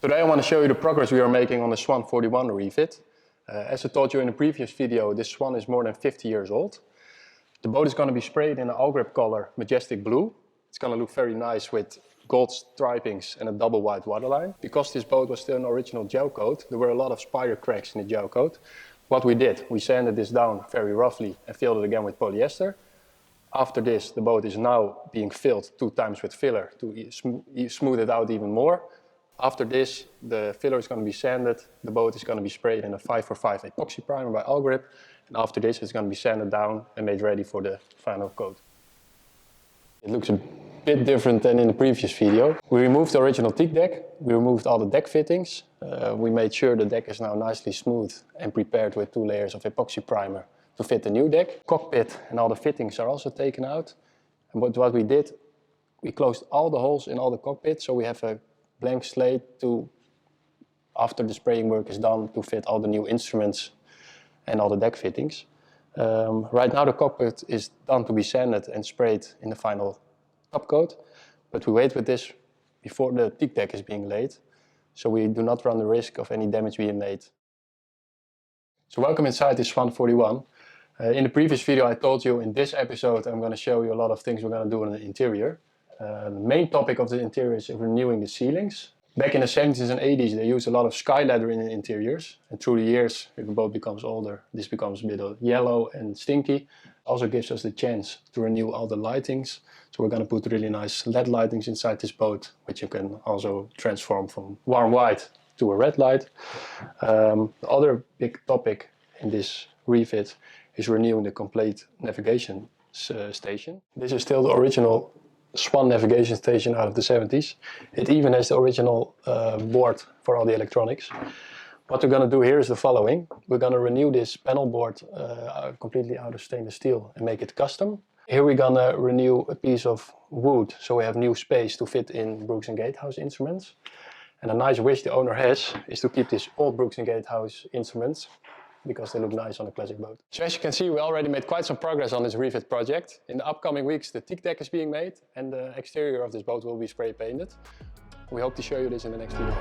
Today I want to show you the progress we are making on the Swan 41 refit. As I told you in the previous video, this Swan is more than 50 years old. The boat is going to be sprayed in an Awlgrip color Majestic Blue. It's going to look very nice with gold stripings and a double white waterline. Because this boat was still an original gel coat, there were a lot of spider cracks in the gel coat. What we did, we sanded this down very roughly and filled it again with polyester. After this, the boat is now being filled 2 times with filler to smooth it out even more. After this, the filler is going to be sanded, the boat is going to be sprayed in a 5x5 epoxy primer by Awlgrip, and after this it's going to be sanded down and made ready for the final coat. It looks a bit different than in the previous video. We removed the original teak deck, we removed all the deck fittings, we made sure the deck is now nicely smooth and prepared with 2 layers of epoxy primer to fit the new deck. Cockpit and all the fittings are also taken out. And what we did, we closed all the holes in all the cockpit, so we have a blank slate to, after the spraying work is done, to fit all the new instruments and all the deck fittings. Right now the cockpit is done to be sanded and sprayed in the final top coat, but we wait with this before the teak deck is being laid, so we do not run the risk of any damage being made. So welcome inside this Swan 41. In the previous video I told you in this episode I'm going to show you a lot of things we're going to do in the interior. The main topic of the interior is renewing the ceilings. Back in the 70s and 80s they used a lot of sky ladder in the interiors, and through the years, if the boat becomes older, this becomes a bit yellow and stinky. Also gives us the chance to renew all the lightings. So we're going to put really nice LED lightings inside this boat, which you can also transform from warm white to a red light. The other big topic in this refit is renewing the complete navigation station. This is still the original Swan navigation station out of the 70s. It even has the original board for all the electronics. What we're going to do here is the following. We're going to renew this panel board completely out of stainless steel and make it custom. Here we're going to renew a piece of wood, so we have new space to fit in Brooks & Gatehouse instruments. And a nice wish the owner has is to keep these old Brooks & Gatehouse instruments, because they look nice on a classic boat. So as you can see, we already made quite some progress on this refit project. In the upcoming weeks the teak deck is being made and the exterior of this boat will be spray painted. We hope to show you this in the next video.